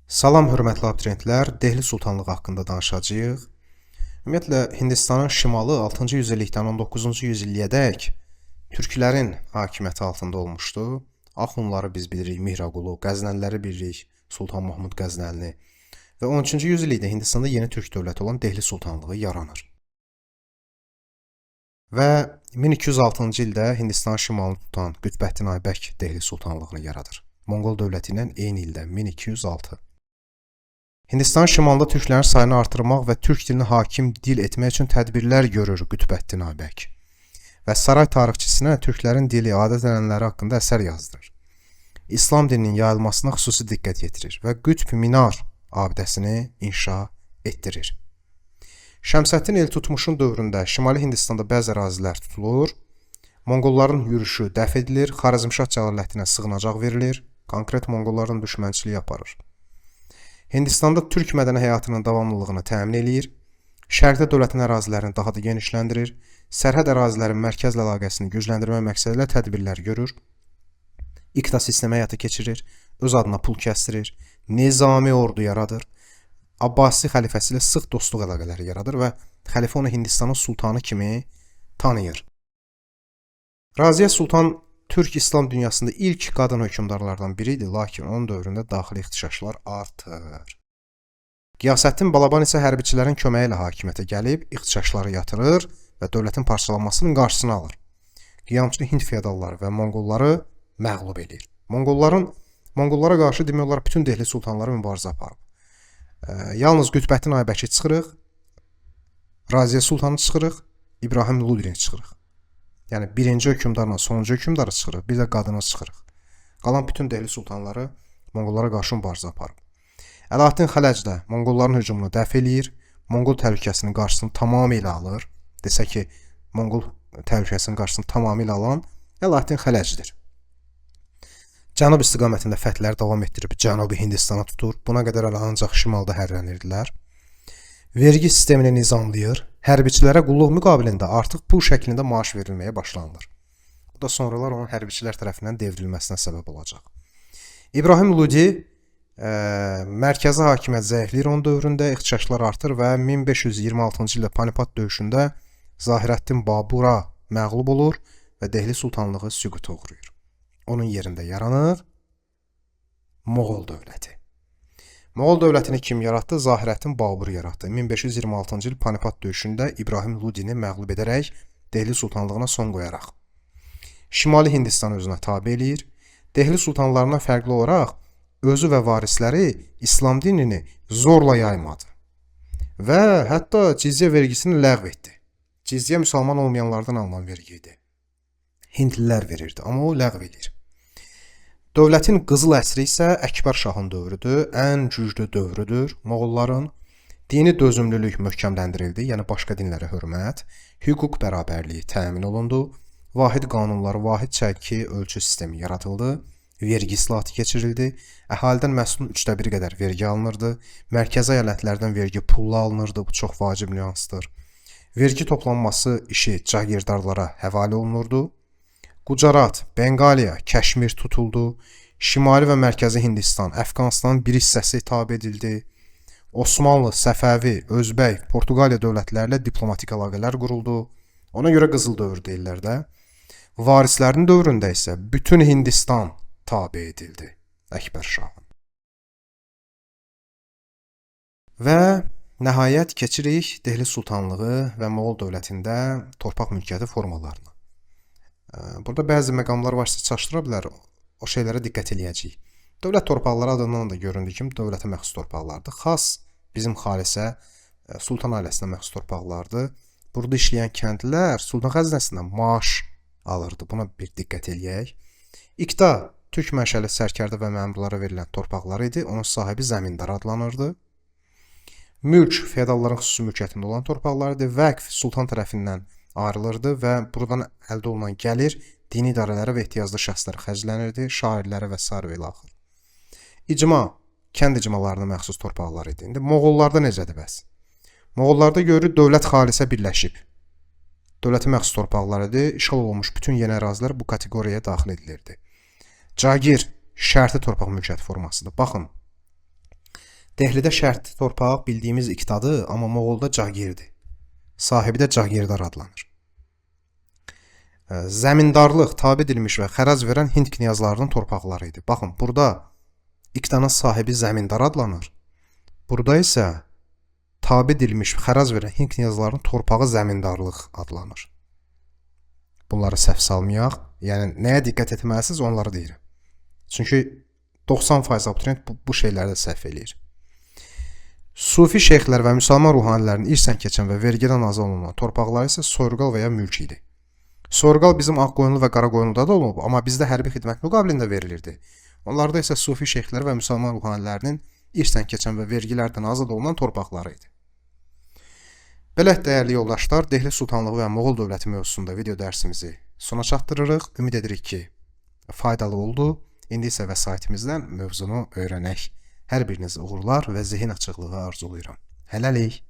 Salam hörmətli abituriyentlər, Dehli Sultanlığı haqqında danışacağıq. Ümumiyyətlə Hindistanın şimalı 6-cı yüzillikdən 19-cu yüzilliyədək türklərin hakimiyyəti altında olmuşdu. Axunları biz bilirik, Mihraqulu, Qəznəliləri bilirik, Sultan Mahmud Qəznəlini və 13-cü yüzillikdə Hindistanda yeni türk dövləti olan Dehli Sultanlığı yaranır. Və 1206-cı ildə Hindistan şimalını tutan Qütbəddin Aybək Dehli Sultanlığını yaradır. Monqol dövləti ilə eyni ildə 1206. Hindistan şimalında türklərin sayını artırmaq və türk dilini hakim dil etmək üçün tədbirlər görür Qütbəddin Aybək və saray tarixçisinə türklərin dili, adət-ənənələri haqqında əsər yazdırır. İslam dininin yayılmasına xüsusi diqqət yetirir və Qütb Minar abidəsini inşa etdirir. Şəmsəddin Eltutmuşun dövründə Şimali Hindistanda bəzi ərazilər tutulur, Monqolların yürüşü dəf edilir, Xarəzmşah cəlalətinə sığınacaq verilir, konkret Monqolların düşmənçiliyi aparır. Hindistanda türk mədəni həyatının davamlılığını təmin eləyir, şərqdə dövlətin ərazilərini daha da genişləndirir, sərhəd ərazilərin mərkəzlə əlaqəsini gücləndirmək məqsədilə tədbirlər görür, iqta sistemi həyata keçirir, öz adına pul kəsdirir, nizami ordu yaradır, Abbasi xəlifəsi ilə sıx dostluq əlaqələri yaradır və xəlifə onu Hindistanın sultanı kimi tanıyır. Raziyə Sultan Türk İslam dünyasında ilk qadın hökmdarlardan biri idi, lakin onun dövründə daxili ixtişaşlar artır. Qiyasəddin Balaban isə hərbiçilərin köməyi ilə hakimiyyətə gəlib, ixtişaşları yatırır və dövlətin parçalanmasının qarşısını alır. Qiyamçı Hind feodalları və Monqolları məğlub edir. Monqollara qarşı demək olar bütün Dehli sultanları mübarizə aparıb. Yalnız Qütbəddin Aybəki çıxırıq, Raziyə Sultanı çıxırıq, İbrahim Ludini çıxırıq. Yəni birinci hökmdarla sonuncu hökmdarı çıxırıq, bir də qadını çıxırıq. Qalan bütün Dehli sultanları Monqollara qarşı mübarizə aparıb. Əlahəddin Xələc də Monqolların hücumunu dəf eləyir, Monqol təhlükəsinin qarşısını tamamilə alır. Desə ki, Monqol təhlükəsinin qarşısını tamamilə alan Əlahəddin Xələcdir. Cənub istiqamətində fətləri davam etdirib Cənubi Hindistana tutur. Buna qədər hələ ancaq şimalda hərrlənirdilər. Vergi sistemini nizamlayır. Hərbiçilərə qulluq müqabilində artıq pul şəklində maaş verilməyə başlanılır. Bu da sonralar onun hərbiçilər tərəfindən devrilməsinə səbəb olacaq. İbrahim Ludi mərkəzi hakimiyyət zəifləyir onun dövründə, ixtişaşlar artır və 1526-cı ildə Panipat döyüşündə Zahirəddin Babura məğlub olur və Dehli sultanlığı süquta uğrayır. Onun yerində yaranır Moğol dövləti. Moğol dövlətini kim yaratdı? Zahirəddin Babur yaratdı. 1526-cı il Panipat döyüşündə İbrahim Ludini məğlub edərək Dehli sultanlığına son qoyaraq. Şimali Hindistan özünə tabe eləyir. Dehli sultanlarından fərqli olaraq özü və varisləri İslam dinini zorla yaymadı və hətta cizyə vergisini ləğv etdi. Cizyə müsəlman olmayanlardan alınan vergi idi. Hindlilər verirdi, amma o ləğv edir. Dövlətin qızıl əsri isə Əkbər şahın dövrüdür, ən güclü dövrüdür Moğolların. Dini dözümlülük möhkəmləndirildi, yəni başqa dinlərə hörmət, hüquq bərabərliyi təmin olundu, vahid qanunları, vahid çəki ölçü sistemi yaradıldı, vergi islahatı keçirildi, əhalidən məhsulun 1/3 qədər vergi alınırdı, mərkəzi əyalətlərdən vergi pulla alınırdı, bu çox vacib nüansdır. Vergi toplanması işi cagirdarlara həvalə olunurdu. Gujarat, Benqaliya, Kəşmir tutuldu. Şimali və mərkəzi Hindistan, Əfqanistanın bir hissəsi tabe edildi. Osmanlı, Səfəvi, Özbək, Portuqaliya dövlətlərlə diplomatik əlaqələr quruldu. Ona görə qızıl dövr deyirlər də. Varislərin dövründə isə bütün Hindistan tabe edildi Əkbər şahın. Və nəhayət keçirik Dehli sultanlığı və Moğol dövlətində torpaq mülkiyyəti formalarına. Burada bəzi məqamlar varsa çaşdıra bilər, o şeylərə diqqət eləyəcəyik. Dövlət torpaqları adından da göründüyü kimi dövlətə məxsus torpaqlardır. Xas bizim xalisə, sultan ailəsinə məxsus torpaqlardır. Burada işləyən kəndlilər sultan xəzinəsindən maaş alırdı. Buna bir diqqət eləyək. İqta türk mənşəli sərkərdə və məmurlara verilən torpaqlar idi. Onun sahibi zəmindar adlanırdı. Mülk feodalların xüsusi mülkiyyətində olan torpaqlardır. Vəqf sultan tərəfindən ayrılırdı və buradan əldə olunan gəlir dini idarələrə və ehtiyaclı şəxslərə xərclənirdi, şairlərə və s. və ilaxır. İcma, kənd icmalarına məxsus torpaqlar idi. İndi Moğollarda necədir bəs? Moğollarda görürük dövlət xalisə birləşib. Dövlətə məxsus torpaqlar idi, işğal olunmuş bütün yeni ərazilər bu kateqoriyaya daxil edilirdi. Cagir, şərti torpaq mülkiyyəti formasıdır. Baxın, Dehlidə şərtli torpaq bildiyimiz iqtadır, amma Moğolda Cagirdir. Sahibi də Cagirdar adlanır. Zəmindarlıq tabe edilmiş və xərac verən Hind knyazlarının torpaqları idi. Baxın, burada iqtanın sahibi zəmindar adlanır. Burada isə tabe edilmiş, xərac verən Hind knyazlarının torpağı zəmindarlıq adlanır. Bunları səhv salmayaq. Yəni, nəyə diqqət etməlisiniz, onları deyirəm. Çünki 90% abituriyent bu şeylərdə səhv eləyir. Sufi şeyxlər və müsəlman ruhanilərin irsən keçən və vergidən azad olunan torpaqları isə soyurqal və ya mülk idi. Soyurqal bizim Ağqoyunlu və Qaraqoyunluda da olub, amma bizdə hərbi xidmət müqabilində verilirdi. Onlarda isə sufi şeyxlər və müsəlman ruhanilərinin irsən keçən və vergilərdən azad olunan torpaqları idi. Belə dəyərli yoldaşlar, Dehli Sultanlığı və Moğol dövləti mövzusunda video dərsimizi sona çatdırırıq. Ümid edirik ki, faydalı oldu. İndi isə vəsaitimizdən mövzunu öyrənək. Hər biriniz uğurlar və zihin açıqlığı arzulayıram. Hələlik.